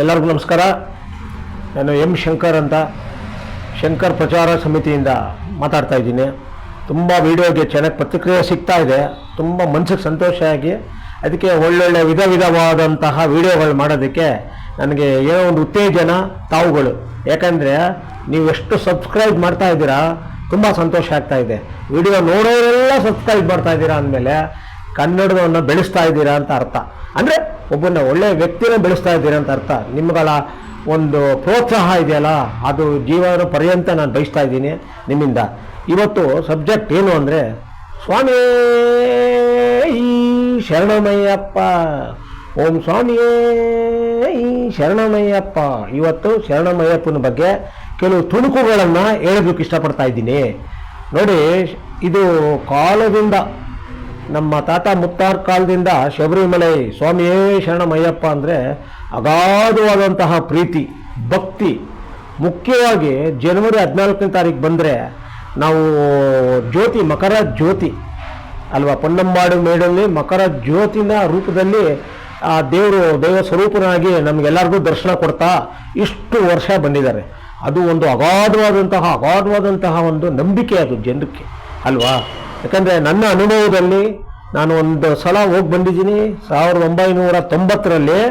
ಎಲ್ಲರಿಗೂ ನಮಸ್ಕಾರ. ನಾನು ಎಂ ಶಂಕರ್ ಅಂತ ಶಂಕರ್ ಪ್ರಚಾರ ಸಮಿತಿಯಿಂದ ಮಾತಾಡ್ತಾ ಇದ್ದೀನಿ. ತುಂಬ ವೀಡಿಯೋಗೆ ಚೆನ್ನಾಗಿ ಪ್ರತಿಕ್ರಿಯೆ ಸಿಗ್ತಾ ಇದೆ. ತುಂಬ ಮನಸ್ಸಿಗೆ ಸಂತೋಷ ಆಗಿ ಅದಕ್ಕೆ ಒಳ್ಳೊಳ್ಳೆ ವಿಧವಾದಂತಹ ವೀಡಿಯೋಗಳು ಮಾಡೋದಕ್ಕೆ ನನಗೆ ಏನೋ ಒಂದು ಉತ್ತೇಜನ ತಾವುಗಳು. ಯಾಕಂದರೆ ನೀವು ಎಷ್ಟು ಸಬ್ಸ್ಕ್ರೈಬ್ ಮಾಡ್ತಾ ಇದ್ದೀರಾ ತುಂಬ ಸಂತೋಷ ಆಗ್ತಾ ಇದೆ. ವಿಡಿಯೋ ನೋಡೋರೆಲ್ಲ ಸಬ್ಸ್ಕ್ರೈಬ್ ಮಾಡ್ತಾ ಇದ್ದೀರಾ ಅಂದಮೇಲೆ ಕನ್ನಡವನ್ನು ಬೆಳೆಸ್ತಾ ಇದ್ದೀರಾ ಅಂತ ಅರ್ಥ. ಅಂದರೆ ಒಬ್ಬನ ಒಳ್ಳೆಯ ವ್ಯಕ್ತಿನ ಬೆಳೆಸ್ತಾ ಇದ್ದೀರಾ ಅಂತ ಅರ್ಥ. ನಿಮ್ಮಗಳ ಒಂದು ಪ್ರೋತ್ಸಾಹ ಇದೆಯಲ್ಲ, ಅದು ಜೀವನ ಪರ್ಯಂತ ನಾನು ಬಯಸ್ತಾ ಇದ್ದೀನಿ ನಿಮ್ಮಿಂದ. ಇವತ್ತು ಸಬ್ಜೆಕ್ಟ್ ಏನು ಅಂದರೆ ಸ್ವಾಮಿ ಶರಣಮಯ್ಯಪ್ಪ, ಓಂ ಸ್ವಾಮಿಯೇ ಶರಣಮಯ್ಯಪ್ಪ. ಇವತ್ತು ಶರಣಮಯ್ಯಪ್ಪನ ಬಗ್ಗೆ ಕೆಲವು ತುಣುಕುಗಳನ್ನು ಹೇಳೋದಕ್ಕೆ ಇಷ್ಟಪಡ್ತಾ ಇದ್ದೀನಿ. ನೋಡಿ, ಇದು ಕಾಲದಿಂದ ನಮ್ಮ ತಾತ ಮುತ್ತಾರ ಕಾಲದಿಂದ ಶಬರಿಮಲೆ ಸ್ವಾಮಿಯೇ ಶರಣಮಯ್ಯಪ್ಪ ಅಂದರೆ ಅಗಾಧವಾದಂತಹ ಪ್ರೀತಿ ಭಕ್ತಿ. ಮುಖ್ಯವಾಗಿ ಜನವರಿ 14ನೇ ತಾರೀಕು ಬಂದರೆ ನಾವು ಜ್ಯೋತಿ, ಮಕರ ಜ್ಯೋತಿ ಅಲ್ವಾ, ಪೊನ್ನಂಬಾಡು ಮೇಡಲ್ಲಿ ಮಕರ ಜ್ಯೋತಿನ ರೂಪದಲ್ಲಿ ಆ ದೈವ ಸ್ವರೂಪನಾಗಿ ನಮಗೆಲ್ಲರಿಗೂ ದರ್ಶನ ಕೊಡ್ತಾ ಇಷ್ಟು ವರ್ಷ ಬಂದಿದ್ದಾರೆ. ಅದು ಒಂದು ಅಗಾಧವಾದಂತಹ ಒಂದು ನಂಬಿಕೆ ಅದು ಜನಕ್ಕೆ ಅಲ್ವಾ. ಯಾಕಂದರೆ ನನ್ನ ಅನುಭವದಲ್ಲಿ ನಾನು ಒಂದು ಸಲ ಹೋಗಿ ಬಂದಿದ್ದೀನಿ. 1990ರಲ್ಲಿ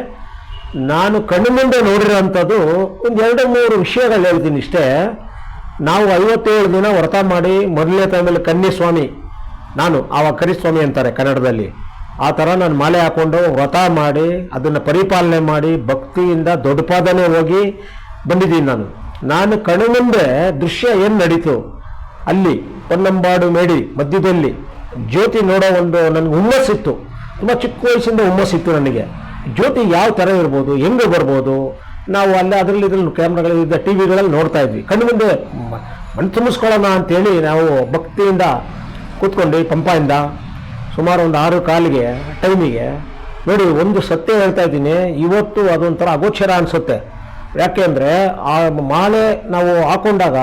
ನಾನು ಕಣ್ಣು ಮುಂದೆ ನೋಡಿರೋಂಥದ್ದು ಒಂದು 2-3 ವಿಷಯಗಳು ಹೇಳ್ತೀನಿ ಇಷ್ಟೇ. ನಾವು 57 ದಿನ ವ್ರತ ಮಾಡಿ ಮೊದಲನೇ ಟೈಮಲ್ಲಿ ಕನ್ಯಸ್ವಾಮಿ, ನಾನು ಆವಾಗ ಕರಿಸ್ವಾಮಿ ಅಂತಾರೆ ಕನ್ನಡದಲ್ಲಿ, ಆ ಥರ ನಾನು ಮಾಲೆ ಹಾಕ್ಕೊಂಡು ವ್ರತ ಮಾಡಿ ಅದನ್ನು ಪರಿಪಾಲನೆ ಮಾಡಿ ಭಕ್ತಿಯಿಂದ ದೊಡ್ಡಪಾದನೆ ಹೋಗಿ ಬಂದಿದ್ದೀನಿ. ನಾನು ಕಣ್ಣು ಮುಂದೆ ದೃಶ್ಯ ಏನು ನಡೀತು ಅಲ್ಲಿ ಪೊನ್ನಂಬಾಡು ಮೇಡಿ ಮಧ್ಯದಲ್ಲಿ ಜ್ಯೋತಿ ನೋಡೋ ಒಂದು ನನಗೆ ಹುಮ್ಮಸ್ಸಿತ್ತು. ತುಂಬ ಚಿಕ್ಕ ವಯಸ್ಸಿಂದ ಹುಮ್ಮಸ್ಸಿತ್ತು ನನಗೆ. ಜ್ಯೋತಿ ಯಾವ ಥರ ಇರ್ಬೋದು, ಹೆಂಗೆ ಬರ್ಬೋದು, ನಾವು ಅಲ್ಲೇ ಇದ್ರಲ್ಲಿ ಕ್ಯಾಮ್ರಾಗಳಿದ್ದ ಟಿ ವಿಗಳಲ್ಲಿ ನೋಡ್ತಾ ಇದ್ವಿ. ಕಣ್ಣು ಮುಂದೆ ಮಣ್ಣು ತುಂಬಿಸ್ಕೊಳ್ಳೋಣ ಅಂತೇಳಿ ನಾವು ಭಕ್ತಿಯಿಂದ ಕೂತ್ಕೊಂಡು ಪಂಪಾಯಿಂದ ಸುಮಾರು ಒಂದು 6:15 ಟೈಮಿಗೆ ನೋಡಿ, ಒಂದು ಸತ್ಯ ಹೇಳ್ತಾ ಇದ್ದೀನಿ, ಇವತ್ತು ಅದೊಂಥರ ಅಗೋಚರ ಅನಿಸುತ್ತೆ. ಯಾಕೆ ಅಂದರೆ ಆ ಮಾಲೆ ನಾವು ಹಾಕೊಂಡಾಗ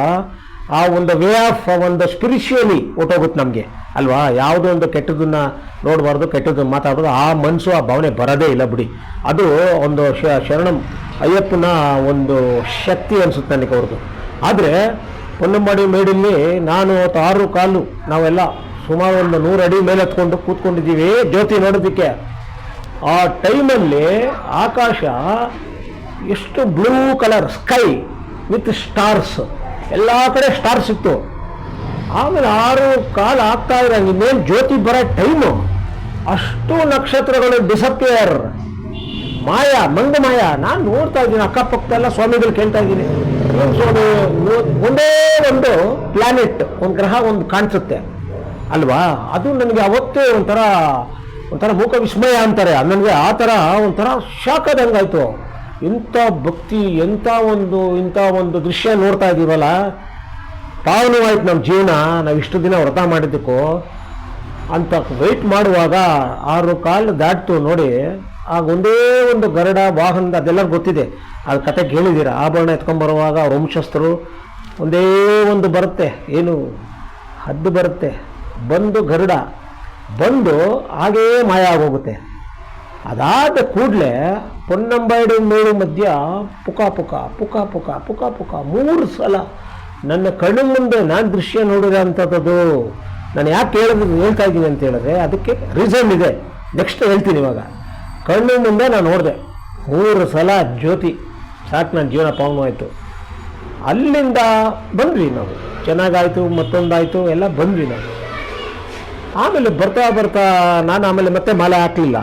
ಆ ಒಂದು ವೇ ಆಫ್ ಒಂದು ಸ್ಪಿರಿಚುವಲಿ ಹೊಟ್ಟೋಗುತ್ತೆ ನಮಗೆ ಅಲ್ವಾ. ಯಾವುದೋ ಒಂದು ಕೆಟ್ಟದನ್ನು ನೋಡಬಾರ್ದು, ಕೆಟ್ಟದನ್ನು ಮಾತಾಡೋದು, ಆ ಮನಸ್ಸು ಆ ಭಾವನೆ ಬರೋದೇ ಇಲ್ಲ ಬಿಡಿ. ಅದು ಒಂದು ಶರಣಂ ಅಯ್ಯಪ್ಪನ ಒಂದು ಶಕ್ತಿ ಅನಿಸುತ್ತೆ ನನಗೆ ಅವ್ರದ್ದು. ಆದರೆ ಪೊನ್ನಂಬಾಡಿ ಮೇಡಲ್ಲಿ ನಾನು 6 ಕಾಲು ನಾವೆಲ್ಲ ಸುಮಾರು ಒಂದು 100 ಅಡಿ ಮೇಲೆ ಹತ್ಕೊಂಡು ಕೂತ್ಕೊಂಡಿದ್ದೀವಿ ಜ್ಯೋತಿ ನೋಡೋದಕ್ಕೆ. ಆ ಟೈಮಲ್ಲಿ ಆಕಾಶ ಎಷ್ಟು blue colour sky with stars, ಎಲ್ಲ ಕಡೆ ಸ್ಟಾರ್ಸ್ ಇತ್ತು. ಆಮೇಲೆ 6 ಕಾಲು ಆಗ್ತಾ ಇರಂಗೆ ಇನ್ನೇನು ಜ್ಯೋತಿ ಬರೋ ಟೈಮು, ಅಷ್ಟು ನಕ್ಷತ್ರಗಳು ಡಿಸಪಿಯರ್, ಮಂಗ ಮಾಯ. ನಾನು ನೋಡ್ತಾ ಇದ್ದೀನಿ, ಅಕ್ಕಪಕ್ಕದೆಲ್ಲ ಸ್ವಾಮಿಗಳು ಕೇಳ್ತಾ ಇದ್ದೀನಿ, ಸ್ವಾಮಿ ಒಂದೇ ಒಂದು ಪ್ಲಾನೆಟ್, ಒಂದು ಗ್ರಹ ಒಂದು ಕಾಣಿಸುತ್ತೆ ಅಲ್ವಾ. ಅದು ನನಗೆ ಅವತ್ತೇ ಒಂಥರ ಮೂಕ ವಿಸ್ಮಯ ಅಂತಾರೆ ನನಗೆ. ಆ ಥರ ಒಂಥರ ಶಾಕ್ ಆದಂಗಾಯ್ತು. ಇಂಥ ಭಕ್ತಿ, ಇಂಥ ಒಂದು ದೃಶ್ಯ ನೋಡ್ತಾ ಇದ್ದೀವಲ್ಲ, ಪಾವನವಾಯ್ತು ನಮ್ಮ ಜೀವನ. ನಾವು ಇಷ್ಟು ದಿನ ವ್ರತ ಮಾಡಿದ್ದಕ್ಕೂ ಅಂತ ವೆಯ್ಟ್ ಮಾಡುವಾಗ 6 ಕಾಲು ದಾಟ್ತು ನೋಡಿ. ಆಗ ಒಂದೇ ಒಂದು ಗರುಡ ವಾಹನದ, ಅದೆಲ್ಲ ಗೊತ್ತಿದೆ, ಅದು ಕತೆ ಕೇಳಿದ್ದೀರ. ಆಭರಣ ಎತ್ಕೊಂಡ್ಬರುವಾಗ ಅವ್ರ ವಂಶಸ್ಥರು ಒಂದೇ ಒಂದು ಬರುತ್ತೆ, ಏನು ಹದ್ದು ಬರುತ್ತೆ, ಬಂದು ಗರುಡ ಬಂದು ಹಾಗೇ ಮಾಯ ಆಗೋಗುತ್ತೆ. ಅದಾದ ಕೂಡಲೇ ಪೊನ್ನಂಬಾಡಿ ಮೇಳು ಮಧ್ಯ ಪುಕ ಪುಕ ಪುಕ ಪುಕ ಪುಕ ಪುಕ 3 ಸಲ ನನ್ನ ಕಣ್ಣು ಮುಂದೆ ನಾನು ದೃಶ್ಯ ನೋಡಿರೋ ಅಂಥದ್ದು. ನಾನು ಯಾಕೆ ಹೇಳ್ತಾ ಇದ್ದೀನಿ ಅಂತ ಹೇಳಿದ್ರೆ ಅದಕ್ಕೆ ರೀಸನ್ ಇದೆ, ನೆಕ್ಸ್ಟ್ ಹೇಳ್ತೀನಿ. ಇವಾಗ ಕಣ್ಣು ಮುಂದೆ ನಾನು ನೋಡಿದೆ 3 ಸಲ ಜ್ಯೋತಿ. ಸಾಕು, ನನ್ನ ಜೀವನ ಪಾವನವಾಯಿತು. ಅಲ್ಲಿಂದ ಬಂದ್ವಿ ನಾವು, ಚೆನ್ನಾಗಾಯಿತು, ಮತ್ತೊಂದಾಯಿತು, ಎಲ್ಲ ಬಂದ್ವಿ ನಾವು. ಆಮೇಲೆ ಬರ್ತಾ ನಾನು ಆಮೇಲೆ ಮತ್ತೆ ಮಾಲೆ ಹಾಕಲಿಲ್ಲ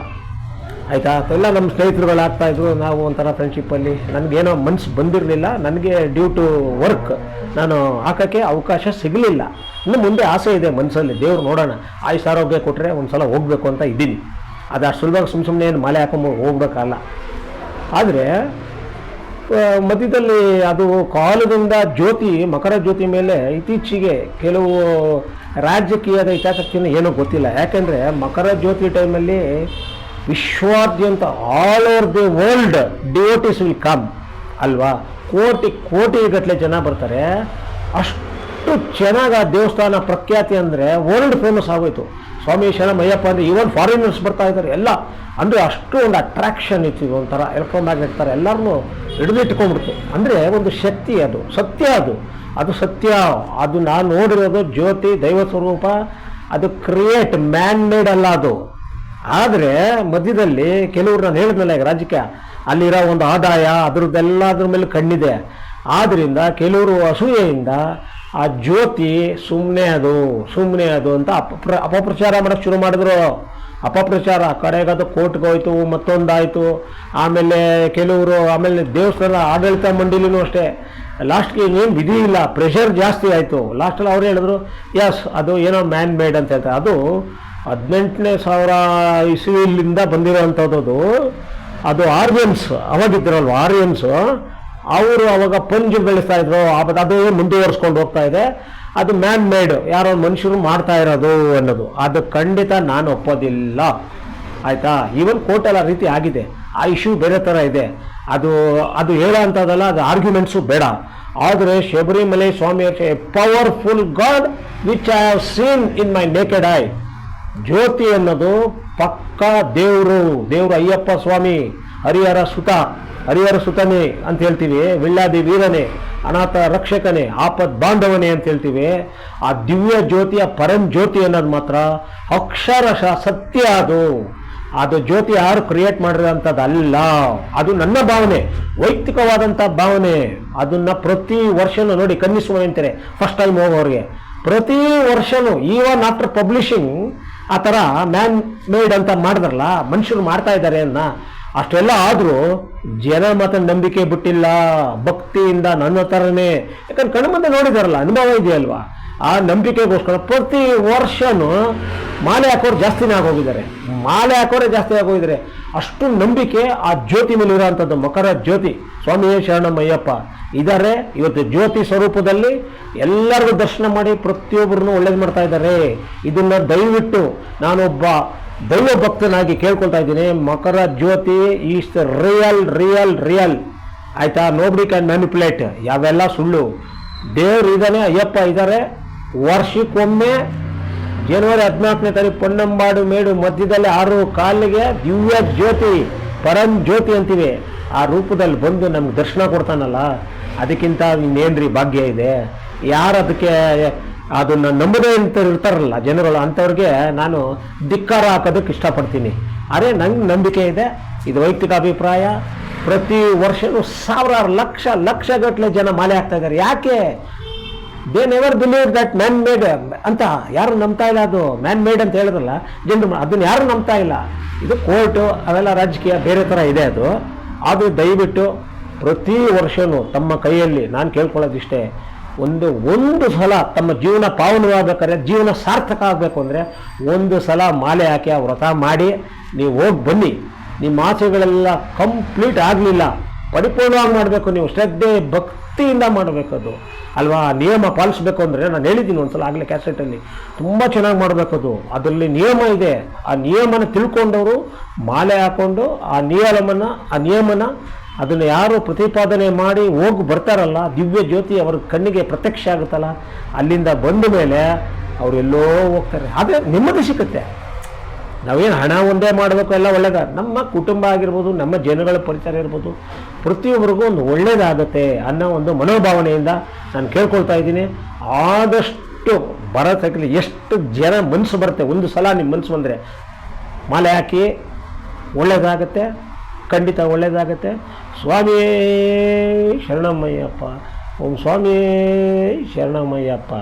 ಆಯಿತಾ. ಎಲ್ಲ ನಮ್ಮ ಸ್ನೇಹಿತರುಗಳು ಆಗ್ತಾಯಿದ್ರು, ನಾವು ಒಂಥರ ಫ್ರೆಂಡ್ಶಿಪ್ಪಲ್ಲಿ. ನನಗೇನೋ ಮನಸ್ಸು ಬಂದಿರಲಿಲ್ಲ, ನನಗೆ ಡ್ಯೂ ಟು ವರ್ಕ್ ನಾನು ಹಾಕೋಕ್ಕೆ ಅವಕಾಶ ಸಿಗಲಿಲ್ಲ. ಇನ್ನು ಮುಂದೆ ಆಸೆ ಇದೆ ಮನಸ್ಸಲ್ಲಿ, ದೇವ್ರು ನೋಡೋಣ, ಆರೋಗ್ಯ ಕೊಟ್ಟರೆ ಒಂದು ಸಲ ಹೋಗಬೇಕು ಅಂತ ಇದ್ದೀನಿ. ಅದು ಅಷ್ಟು ಸುಲಭವಾಗಿ ಸುಮ್ಮನೆ ಏನು ಮಾಲೆ ಹಾಕೊಂಡು ಹೋಗ್ಬೇಕಲ್ಲ. ಆದರೆ ಮಧ್ಯದಲ್ಲಿ ಅದು ಕಾಲದಿಂದ ಜ್ಯೋತಿ, ಮಕರ ಜ್ಯೋತಿ ಮೇಲೆ ಇತ್ತೀಚೆಗೆ ಕೆಲವು ರಾಜಕೀಯದ ಹಿತಾಸಕ್ತಿಯನ್ನು ಏನೋ ಗೊತ್ತಿಲ್ಲ. ಯಾಕೆಂದರೆ ಮಕರ ಜ್ಯೋತಿ ಟೈಮಲ್ಲಿ ವಿಶ್ವಾದ್ಯಂತ all over the world devotees will come ಅಲ್ವಾ. ಕೋಟಿ ಗಟ್ಟಲೆ ಜನ ಬರ್ತಾರೆ. ಅಷ್ಟು ಎಷ್ಟು ಚೆನ್ನಾಗಿ ಆ ದೇವಸ್ಥಾನ ಪ್ರಖ್ಯಾತಿ ಅಂದರೆ ವರ್ಲ್ಡ್ ಫೇಮಸ್ ಆಗೋಯ್ತು. ಸ್ವಾಮಿ ಶರಣಮಯ್ಯಪ್ಪ ಅಂದರೆ ಈವನ್ ಫಾರಿನರ್ಸ್ ಬರ್ತಾ ಇದ್ದಾರೆ ಎಲ್ಲ. ಅಂದರೆ ಅಷ್ಟು ಒಂದು ಅಟ್ರಾಕ್ಷನ್ ಇತ್ತು, ಒಂಥರ ಎಲೆಕ್ಟ್ರೋಮ್ಯಾಗ್ನೆಟ್ ಥರ ಎಲ್ಲರನ್ನೂ ಹಿಡಿದಿಟ್ಕೊಂಡ್ಬಿಡ್ತು. ಅಂದರೆ ಒಂದು ಶಕ್ತಿ, ಅದು ಸತ್ಯ, ಅದು ಸತ್ಯ. ಅದು ನಾನು ನೋಡಿರೋದು ಜ್ಯೋತಿ ದೈವ ಸ್ವರೂಪ. ಅದು ಕ್ರಿಯೇಟ್, ಮ್ಯಾನ್ ಮೇಡ್ ಅಲ್ಲ ಅದು. ಆದರೆ ಮಧ್ಯದಲ್ಲಿ ಕೆಲವರು, ನಾನು ಹೇಳಿದ್ನಲ್ಲ ಈಗ ರಾಜಕೀಯ, ಅಲ್ಲಿರೋ ಒಂದು ಆದಾಯ ಅದ್ರದ್ದೆಲ್ಲದ್ರ ಮೇಲೆ ಕಣ್ಣಿದೆ. ಆದ್ದರಿಂದ ಕೆಲವರು ಅಸೂಯೆಯಿಂದ ಆ ಜ್ಯೋತಿ ಸುಮ್ಮನೆ ಅದು ಅಂತ ಅಪಪ್ರಚಾರ ಮಾಡೋಕ್ಕೆ ಶುರು ಮಾಡಿದ್ರು. ಅಪಪ್ರಚಾರ ಕಡೆಗದು ಕೋರ್ಟ್ಗೆ ಹೋಯ್ತು, ಮತ್ತೊಂದಾಯಿತು. ಆಮೇಲೆ ಕೆಲವರು, ಆಮೇಲೆ ದೇವಸ್ಥಾನ ಆಡಳಿತ ಮಂಡಳಿನೂ ಅಷ್ಟೇ, ಲಾಸ್ಟ್ಗೆ ಇನ್ನೇನು ವಿಧಿ ಇಲ್ಲ, ಪ್ರೆಷರ್ ಜಾಸ್ತಿ ಆಯಿತು. ಲಾಸ್ಟಲ್ಲಿ ಅವ್ರು ಹೇಳಿದ್ರು ಯಸ್ ಅದು ಏನೋ ಮ್ಯಾನ್ ಮೇಡ್ ಅಂತ ಹೇಳ್ತಾರೆ. ಅದು 18,000 ಇಸ್ವಿಲಿಂದ ಬಂದಿರೋವಂಥದ್ದು. ಅದು ಆರ್ಯನ್ಸ್ ಅವಾಗಿದ್ದರಲ್ವ, ಆರ್ಯನ್ಸು ಅವರು ಅವಾಗ ಪಂಜು ಬೆಳೆಸ್ತಾ ಇದ್ರು, ಅದು ಮುಂದುವರಿಸ್ಕೊಂಡು ಹೋಗ್ತಾ ಇದೆ. ಅದು ಮ್ಯಾನ್ ಮೇಡ್, ಯಾರೋ ಮನುಷ್ಯರು ಮಾಡ್ತಾ ಇರೋದು ಅನ್ನೋದು ಅದು ಖಂಡಿತ ನಾನು ಒಪ್ಪೋದಿಲ್ಲ. ಆಯಿತಾ? ಈವನ್ ಕೋರ್ಟೆಲ್ಲ ರೀತಿ ಆಗಿದೆ. ಆ ಇಶ್ಯೂ ಬೇರೆ ಥರ ಇದೆ. ಅದು ಹೇಳೋ ಅಂಥದ್ದಲ್ಲ, ಅದು ಆರ್ಗ್ಯುಮೆಂಟ್ಸು ಬೇಡ. ಆದರೆ Sabarimala Swami a powerful god which I have seen in my naked eye. Jyothi ಅನ್ನೋದು ಪಕ್ಕ ದೇವರು ಅಯ್ಯಪ್ಪ ಸ್ವಾಮಿ, ಹರಿಹರ ಸುತನೇ ಅಂತ ಹೇಳ್ತೀವಿ, ವಿಳ್ಳಾದಿ ವೀರನೇ, ಅನಾಥ ರಕ್ಷಕನೇ, ಆಪತ್ ಬಾಂಧವನೇ ಅಂತ ಹೇಳ್ತೀವಿ. ಆ ದಿವ್ಯ ಜ್ಯೋತಿಯ ಪರಂ ಜ್ಯೋತಿ ಅನ್ನೋದು ಮಾತ್ರ ಅಕ್ಷರಶಃ ಸತ್ಯ. ಅದು ಜ್ಯೋತಿ ಯಾರು ಕ್ರಿಯೇಟ್ ಮಾಡಿರೋಂಥದ್ದು ಅಲ್ಲ. ಅದು ನನ್ನ ಭಾವನೆ, ವೈಯಕ್ತಿಕವಾದಂಥ ಭಾವನೆ. ಅದನ್ನು ಪ್ರತಿ ವರ್ಷನೂ ನೋಡಿ, ಕನ್ನಿಸುವ ಅಂತಾರೆ ಫಸ್ಟ್ ಟೈಮ್ ಹೋಗೋರಿಗೆ, ಪ್ರತಿ ವರ್ಷನೂ ಈವನ್ ಆಫ್ಟರ್ ಪಬ್ಲಿಷಿಂಗ್ ಆ ಥರ ಮ್ಯಾನ್ ಮೇಡ್ ಅಂತ ಮಾಡಿದ್ರಲ್ಲ, ಮನುಷ್ಯರು ಮಾಡ್ತಾ ಇದ್ದಾರೆ ಅನ್ನ. ಅಷ್ಟೆಲ್ಲ ಆದರೂ ಜನ ಮಾತ್ರ ನಂಬಿಕೆ ಬಿಟ್ಟಿಲ್ಲ, ಭಕ್ತಿಯಿಂದ ನನ್ನ ಥರನೇ. ಯಾಕಂದ್ರೆ ಕಣ್ಣು ಮುಂದೆ ನೋಡಿದಾರಲ್ಲ, ಅನುಭವ ಇದೆಯಲ್ವಾ, ಆ ನಂಬಿಕೆಗೋಸ್ಕರ ಪ್ರತಿ ವರ್ಷನೂ ಮಾಲೆ ಹಾಕೋರು ಜಾಸ್ತಿನೇ ಆಗೋಗಿದ್ದಾರೆ, ಅಷ್ಟು ನಂಬಿಕೆ ಆ ಜ್ಯೋತಿ ಮೇಲೆ ಇರೋವಂಥದ್ದು. ಮಕರ ಜ್ಯೋತಿ ಸ್ವಾಮಿಯೇ ಶರಣಮಯ್ಯಪ್ಪ ಇದ್ದಾರೆ. ಇವತ್ತು ಜ್ಯೋತಿ ಸ್ವರೂಪದಲ್ಲಿ ಎಲ್ಲರಿಗೂ ದರ್ಶನ ಮಾಡಿ ಪ್ರತಿಯೊಬ್ಬರನ್ನು ಒಳ್ಳೇದು ಮಾಡ್ತಾ ಇದ್ದಾರೆ. ಇದನ್ನು ದಯವಿಟ್ಟು ನಾನೊಬ್ಬ ದೈವ ಭಕ್ತನಾಗಿ ಕೇಳ್ಕೊಳ್ತಾ ಇದ್ದೀನಿ. ಮಕರ ಜ್ಯೋತಿ ಈಸ್ ರಿಯಲ್. ಆಯಿತಾ? Nobody can manipulate. ಯಾವೆಲ್ಲ ಸುಳ್ಳು. ದೇವ್ರು ಇದ್ದಾನೆ, ಅಯ್ಯಪ್ಪ ಇದ್ದಾರೆ. ವರ್ಷಕ್ಕೊಮ್ಮೆ ಜನವರಿ 14ನೇ ತಾರೀಕು ಪೊನ್ನಂಬಾಡು ಮೇಡು ಮಧ್ಯದಲ್ಲಿ 6:15 ದಿವ್ಯ ಜ್ಯೋತಿ, ಪರಂ ಜ್ಯೋತಿ ಅಂತೀವಿ, ಆ ರೂಪದಲ್ಲಿ ಬಂದು ನಮ್ಗೆ ದರ್ಶನ ಕೊಡ್ತಾನಲ್ಲ, ಅದಕ್ಕಿಂತ ಇನ್ನೇನ್ರಿ ಭಾಗ್ಯ ಇದೆ. ಯಾರು ಅದಕ್ಕೆ ಅದನ್ನು ನಂಬದೇ ಅಂತ ಇರ್ತಾರಲ್ಲ ಜನಗಳು, ಅಂಥವ್ರಿಗೆ ನಾನು ಧಿಕ್ಕಾರ ಹಾಕೋದಕ್ಕೆ ಇಷ್ಟಪಡ್ತೀನಿ. ಅರೆ ನಂಗೆ ನಂಬಿಕೆ ಇದೆ, ಇದು ವೈಯಕ್ತಿಕ ಅಭಿಪ್ರಾಯ. ಪ್ರತಿ ವರ್ಷವೂ ಸಾವಿರಾರು ಲಕ್ಷಗಟ್ಟಲೆ ಜನ ಮಾಲೆ ಹಾಕ್ತಾ ಇದ್ದಾರೆ. ಯಾಕೆ? They never believe that man made ಅಂತ ಯಾರು ನಂಬ್ತಾ ಇಲ್ಲ. ಅದು ಮ್ಯಾನ್ ಮೇಡ್ ಅಂತ ಹೇಳಿದ್ರಲ್ಲ ಜನರು, ಅದನ್ನು ಯಾರು ನಂಬ್ತಾ ಇಲ್ಲ. ಇದು ಕೋರ್ಟು ಅವೆಲ್ಲ ರಾಜಕೀಯ ಬೇರೆ ಥರ ಇದೆ. ಅದು ದಯವಿಟ್ಟು ಪ್ರತಿ ವರ್ಷವೂ ತಮ್ಮ ಕೈಯಲ್ಲಿ ನಾನು ಕೇಳ್ಕೊಳ್ಳೋದಿಷ್ಟೇ, ಒಂದು ಸಲ ತಮ್ಮ ಜೀವನ ಪಾವನವಾಗಬೇಕಾದ್ರೆ, ಜೀವನ ಸಾರ್ಥಕ ಆಗಬೇಕು ಅಂದರೆ ಒಂದು ಸಲ ಮಾಲೆ ಹಾಕಿ ಆ ವ್ರತ ಮಾಡಿ ನೀವು ಹೋಗಿ ಬನ್ನಿ. ನಿಮ್ಮ ಆಸೆಗಳೆಲ್ಲ ಕಂಪ್ಲೀಟ್ ಆಗಲಿಲ್ಲ, ಪರಿಪೂರ್ಣವಾಗಿ ಮಾಡಬೇಕು. ನೀವು ಶ್ರದ್ಧೆ ಭಕ್ತಿಯಿಂದ ಮಾಡಬೇಕು ಅದು ಅಲ್ವಾ. ನಿಯಮ ಪಾಲಿಸ್ಬೇಕು ಅಂದರೆ ನಾನು ಹೇಳಿದ್ದೀನಿ ಒಂದ್ಸಲ ಆಗಲೇ ಕ್ಯಾಸೆಟಲ್ಲಿ, ತುಂಬ ಚೆನ್ನಾಗಿ ಮಾಡಬೇಕದು. ಅದರಲ್ಲಿ ನಿಯಮ ಇದೆ. ಆ ನಿಯಮನ ತಿಳ್ಕೊಂಡವರು ಮಾಲೆ ಹಾಕ್ಕೊಂಡು ಆ ನಿಯಮನ ಅದನ್ನು ಯಾರು ಪ್ರತಿಪಾದನೆ ಮಾಡಿ ಹೋಗಿ ಬರ್ತಾರಲ್ಲ, ದಿವ್ಯ ಜ್ಯೋತಿ ಅವ್ರ ಕಣ್ಣಿಗೆ ಪ್ರತ್ಯಕ್ಷ ಆಗುತ್ತಲ್ಲ, ಅಲ್ಲಿಂದ ಬಂದ ಮೇಲೆ ಅವರೆಲ್ಲೋ ಹೋಗ್ತಾರೆ. ಆದರೆ ನೆಮ್ಮದಿ ಸಿಗುತ್ತೆ. ನಾವೇನು ಹಣ ಒಂದೇ ಮಾಡಬೇಕು ಎಲ್ಲ ಒಳ್ಳೇದ, ನಮ್ಮ ಕುಟುಂಬ ಆಗಿರ್ಬೋದು, ನಮ್ಮ ಜನಗಳ ಪರಿಸರ ಇರ್ಬೋದು, ಪ್ರತಿಯೊಬ್ಬರಿಗೂ ಒಂದು ಒಳ್ಳೇದಾಗುತ್ತೆ ಅನ್ನೋ ಒಂದು ಮನೋಭಾವನೆಯಿಂದ ನಾನು ಕೇಳ್ಕೊಳ್ತಾ ಇದ್ದೀನಿ. ಆದಷ್ಟು ಬರೋತಕ್ಕಲ್ಲಿ ಎಷ್ಟು ಜನ ಮನಸ್ಸು ಬರುತ್ತೆ, ಒಂದು ಸಲ ನಿಮ್ಮ ಮನಸ್ಸು ಬಂದರೆ ಮಾಲೆ ಹಾಕಿ, ಒಳ್ಳೇದಾಗತ್ತೆ, ಖಂಡಿತ ಒಳ್ಳೇದಾಗತ್ತೆ. ಸ್ವಾಮಿಯೇ ಶರಣಮಯ್ಯಪ್ಪ, ಓಂ ಸ್ವಾಮಿಯೇ ಶರಣಮಯ್ಯಪ್ಪ.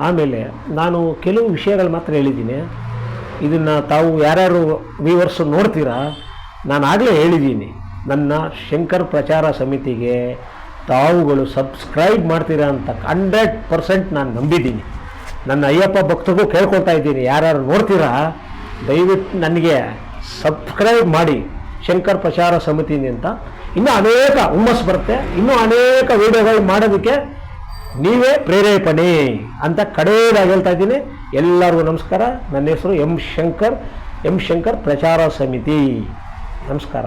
ಆಮೇಲೆ ನಾನು ಕೆಲವು ವಿಷಯಗಳು ಮಾತ್ರ ಹೇಳಿದ್ದೀನಿ. ಇದನ್ನು ತಾವು ಯಾರ್ಯಾರು ವ್ಯೂವರ್ಸು ನೋಡ್ತೀರಾ, ನಾನು ಆಗಲೇ ಹೇಳಿದ್ದೀನಿ, ನನ್ನ ಶಂಕರ್ ಪ್ರಚಾರ ಸಮಿತಿಗೆ ತಾವುಗಳು ಸಬ್ಸ್ಕ್ರೈಬ್ ಮಾಡ್ತೀರಾ ಅಂತ 100% ನಾನು ನಂಬಿದ್ದೀನಿ. ನನ್ನ ಅಯ್ಯಪ್ಪ ಭಕ್ತರಿಗೂ ಕೇಳ್ಕೊಳ್ತಾ ಇದ್ದೀನಿ, ಯಾರ್ಯಾರು ನೋಡ್ತೀರಾ ದಯವಿಟ್ಟು ನನಗೆ ಸಬ್ಸ್ಕ್ರೈಬ್ ಮಾಡಿ ಶಂಕರ್ ಪ್ರಚಾರ ಸಮಿತಿ ಅಂತ. ಇನ್ನೂ ಅನೇಕ ಹುಮ್ಮಸ್ಸು ಬರುತ್ತೆ, ಇನ್ನೂ ಅನೇಕ ವಿಡಿಯೋಗಳು ಮಾಡೋದಕ್ಕೆ ನೀವೇ ಪ್ರೇರೇಪಣೆ ಅಂತ ಕಡೆಯದಾಗಿ ಹೇಳ್ತಾ ಇದ್ದೀನಿ. ಎಲ್ಲರಿಗೂ ನಮಸ್ಕಾರ. ನನ್ನ ಹೆಸರು ಎಂ ಶಂಕರ್ ಪ್ರಚಾರ ಸಮಿತಿ. ನಮಸ್ಕಾರ.